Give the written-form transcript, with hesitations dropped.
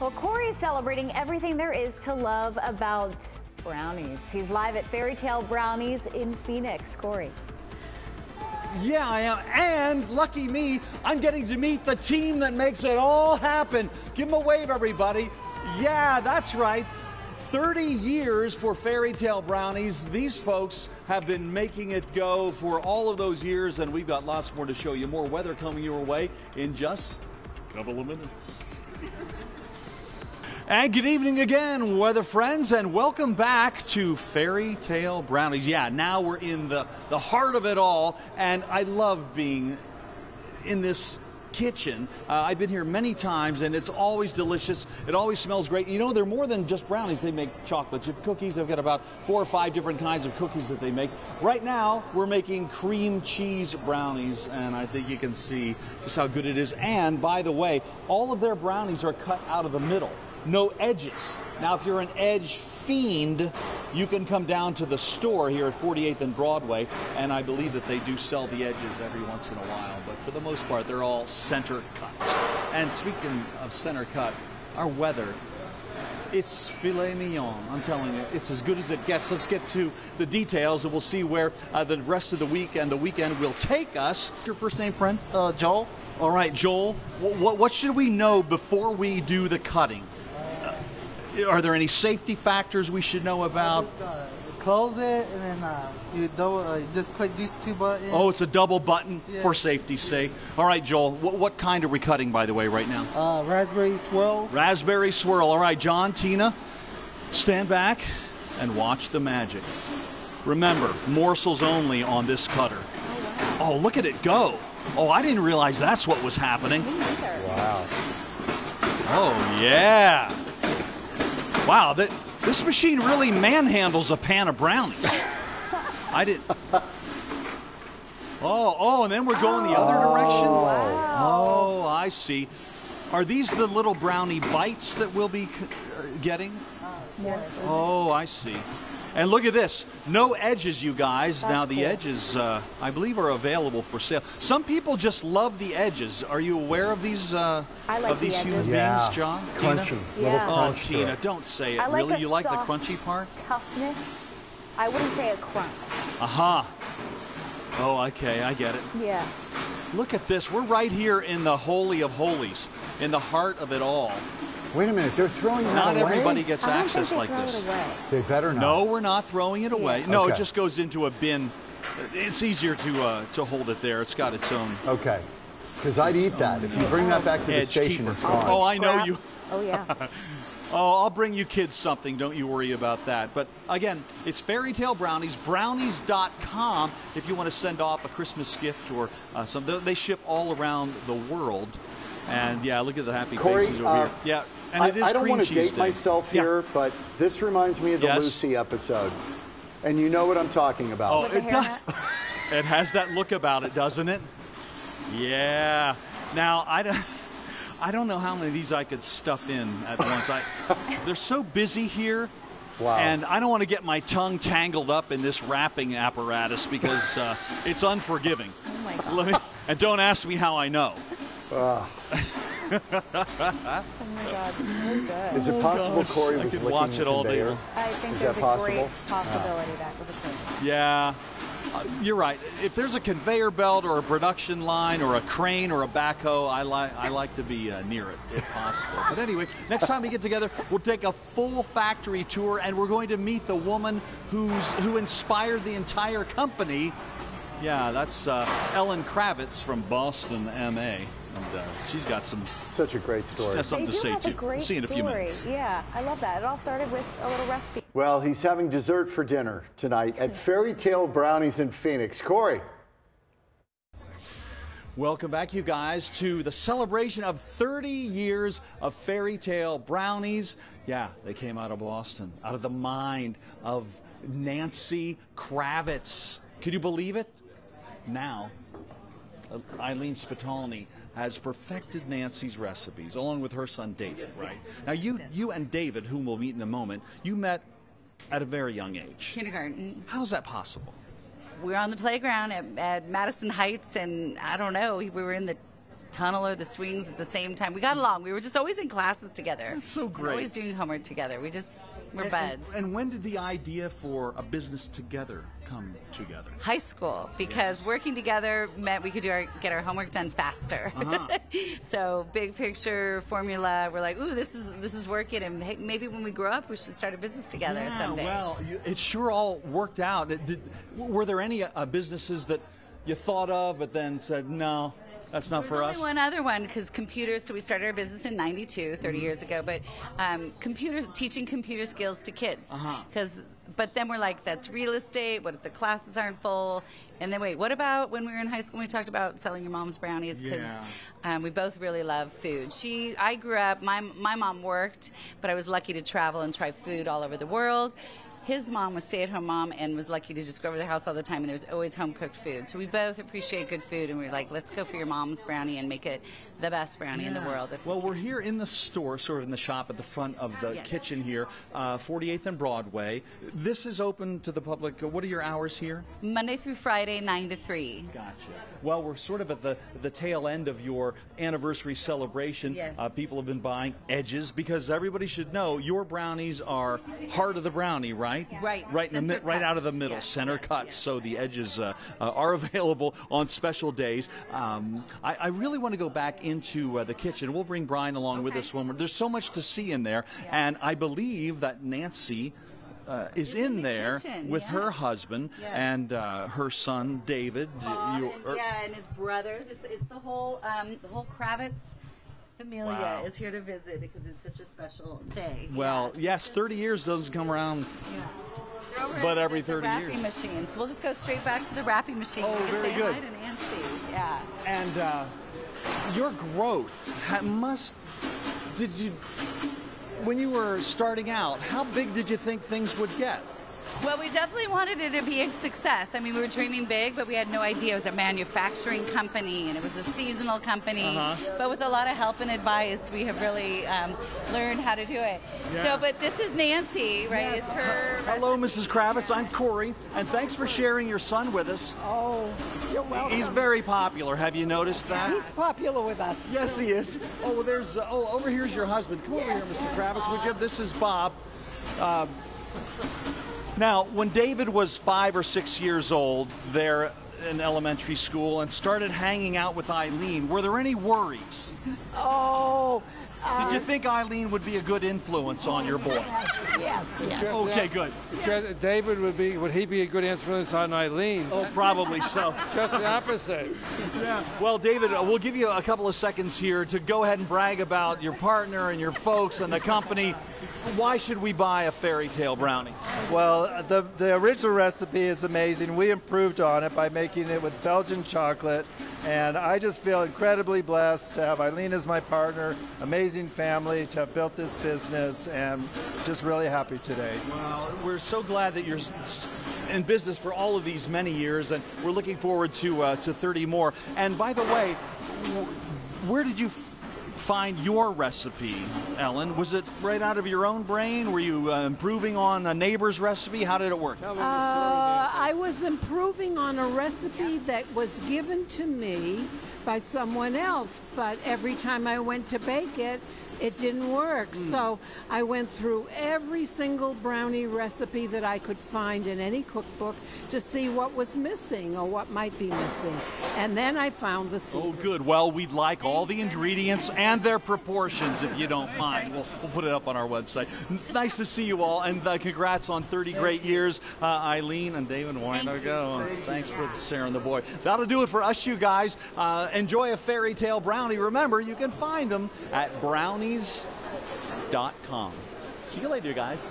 Well, Corey is celebrating everything there is to love about brownies. He's live at Fairytale Brownies in Phoenix. Corey. Yeah, I am. And lucky me, I'm getting to meet the team that makes it all happen. Give them a wave, everybody. Yeah, that's right. 30 years for Fairytale Brownies. These folks have been making it go for all of those years, and we've got lots more to show you. More weather coming your way in just a couple of minutes. And good evening again, weather friends, and welcome back to Fairytale Brownies. Yeah, now we're in the heart of it all, and I love being in this kitchen. I've been here many times, and it's always delicious. It always smells great. You know, they're more than just brownies. They make chocolate chip cookies. They've got about 4 or 5 different kinds of cookies that they make. Right now, we're making cream cheese brownies, and I think you can see just how good it is. And by the way, all of their brownies are cut out of the middle. No edges. Now, if you're an edge fiend, you can come down to the store here at 48th and Broadway, and I believe that they do sell the edges every once in a while, but for the most part, they're all center cut. And speaking of center cut, our weather, it's filet mignon. I'm telling you, it's as good as it gets. Let's get to the details, and we'll see where the rest of the week and the weekend will take us. What's your first name, friend? Joel. All right, Joel, what should we know before we do the cutting? Are there any safety factors we should know about? Close it, and then you just click these 2 buttons. Oh, it's a double button for safety's sake. All right, Joel, what kind are we cutting, by the way, right now? Raspberry swirls. Raspberry swirl. All right, John, Tina, stand back and watch the magic. Remember, morsels only on this cutter. Oh, look at it go. Oh, I didn't realize that's what was happening. Me neither. Wow. Oh, yeah. Wow, this machine really manhandles a pan of brownies. I didn't. Oh, and then we're going the other direction? Wow. Oh, I see. Are these the little brownie bites that we'll be getting? Yes. Oh, I see. And look at this. No edges, you guys. Now, the edges, I believe, are available for sale. Some people just love the edges. Are you aware of these I like these the human edges. beings, John? Crunchy. Tina? Yeah. Oh, Tina, don't say it. I like really? You like the soft crunchy part? Toughness. I wouldn't say a crunch. Aha. Oh, okay, I get it. Yeah. Look at this. We're right here in the Holy of Holies, in the heart of it all. Wait a minute, they're throwing that Not away? everybody gets I don't access think like they throw this. it away. They better not. No, we're not throwing it away. Yeah. No, it Okay. just goes into a bin. It's easier to hold it there. It's got its own. Okay, because I'd eat that. If you bring that back to the Edge station, keeper. it's I'll gone. Oh, take I know you. scraps. Oh, yeah. Oh, I'll bring you kids something. Don't you worry about that. But again, it's Fairytale Brownies, brownies.com if you want to send off a Christmas gift or something. They ship all around the world. And yeah, look at the happy Corey, faces over here. Yeah, and it is I don't cream want to cheese date day. myself Yeah. here, but this reminds me of the Yes. Lucy episode. And you know what I'm talking about. Oh, With the it does. hairnet. It has that look about it, doesn't it? Yeah. Now, I don't know how many of these I could stuff in at once. They're so busy here. Wow. And I don't want to get my tongue tangled up in this wrapping apparatus because it's unforgiving. Oh, my God. And don't ask me how I know. Oh, my God. So good. Is it possible gosh, Corey I was could licking watch the it all day conveyor? long. I think Is there's that a possible? great possibility that was a good one. Yeah. You're right. If there's a conveyor belt or a production line or a crane or a backhoe, I like to be near it if possible. But anyway, next time we get together, we'll take a full factory tour, and we're going to meet the woman who inspired the entire company. Yeah, that's Ellen Kravitz from Boston, MA. And she's got Such a great story. has something They to do say have too. a great See you in a few story. minutes. Yeah, I love that. It all started with a little recipe. Well, he's having dessert for dinner tonight at Fairytale Brownies in Phoenix. Corey. Welcome back, you guys, to the celebration of 30 years of Fairytale Brownies. Yeah, they came out of Boston, out of the mind of Nancy Kravitz. Could you believe it? Now, Eileen Spitalny has perfected Nancy's recipes, along with her son David, right? Now, you and David, whom we'll meet in a moment, you met at a very young age. Kindergarten. How is that possible? We were on the playground at Madison Heights, and I don't know, we were in the tunnel or the swings at the same time. We got along. We were just always in classes together. That's so great. Always doing homework together. We're buds. And when did the idea for a business together come together? High school, because working together meant we could get our homework done faster. So big picture formula. We're like, ooh, this is working, and hey, maybe when we grow up, we should start a business together someday. Well, it sure all worked out. Were there any businesses that you thought of, but then said no? That's not for us. There's only one other one, because computers. So we started our business in '92, 30 years ago. But teaching computer skills to kids. But then we're like, that's real estate. What if the classes aren't full? And then wait, what about when we were in high school? We talked about selling your mom's brownies, because we both really love food. I grew up. My mom worked, but I was lucky to travel and try food all over the world. His mom was stay-at-home mom and was lucky to just go over to the house all the time, and there was always home-cooked food. So we both appreciate good food, and we were like, let's go for your mom's brownie and make it the best brownie in the world. Well, we're here in the store, sort of in the shop at the front of the kitchen here, 48th and Broadway. This is open to the public. What are your hours here? Monday through Friday, 9 to 3. Gotcha. Well, we're sort of at the tail end of your anniversary celebration. Yes. People have been buying edges, because everybody should know your brownies are heart of the brownie, right? Right. Right out of the middle, center cuts. So the edges are available on special days. I really want to go back into the kitchen. We'll bring Brian along with us there's so much to see in there, and I believe that Nancy is in there kitchen, with her husband and her son David. And his brothers. It's the whole Kravitz Amelia is here to visit, because it's such a special day. Well, yes, 30 years doesn't come around, but every 30 years. Wrapping machine. So we'll just go straight back to the wrapping machine. Oh, very good. Say hi to Nancy. Yeah. And your growth when you were starting out, how big did you think things would get? Well, we definitely wanted it to be a success. I mean, we were dreaming big, but we had no idea it was a manufacturing company, and it was a seasonal company. But with a lot of help and advice, we have really learned how to do it. So, but this is Nancy, right? It's her. Hello, Mrs. Kravitz. I'm Corey, and thanks for sharing your son with us. Oh, you're welcome. He's very popular. Have you noticed that? He's popular with us. Yes, he is. Oh, well, there's. Over here's your husband. Come over here, Mr. Kravitz, would you? This is Bob. Now, when David was 5 or 6 years old, there in elementary school, and started hanging out with Eileen, were there any worries? Oh. Did you think Eileen would be a good influence on your boy? Yes. Okay, good. David would he be a good influence on Eileen? Oh, probably so. Just the opposite. Yeah. Well, David, we'll give you a couple of seconds here to go ahead and brag about your partner and your folks and the company. Why should we buy a Fairytale Brownie? Well, the original recipe is amazing. We improved on it by making it with Belgian chocolate, and I just feel incredibly blessed to have Eileen as my partner, amazing family, to have built this business, and just really happy today. Well, we're so glad that you're in business for all of these many years, and we're looking forward to 30 more. And by the way, where did you find your recipe, Ellen? Was it right out of your own brain? Were you improving on a neighbor's recipe? How did it work? I was improving on a recipe that was given to me by someone else, but every time I went to bake it, it didn't work. So I went through every single brownie recipe that I could find in any cookbook to see what was missing or what might be missing. And then I found the secret. Oh, good. Well, we'd like all the ingredients and their proportions, if you don't mind. We'll put it up on our website. Nice to see you all, and congrats on 30 great years. Eileen and David, way to go. Thanks for sharing the boy. That'll do it for us, you guys. Enjoy a Fairytale Brownie. Remember, you can find them at brownies.com. See you later, guys.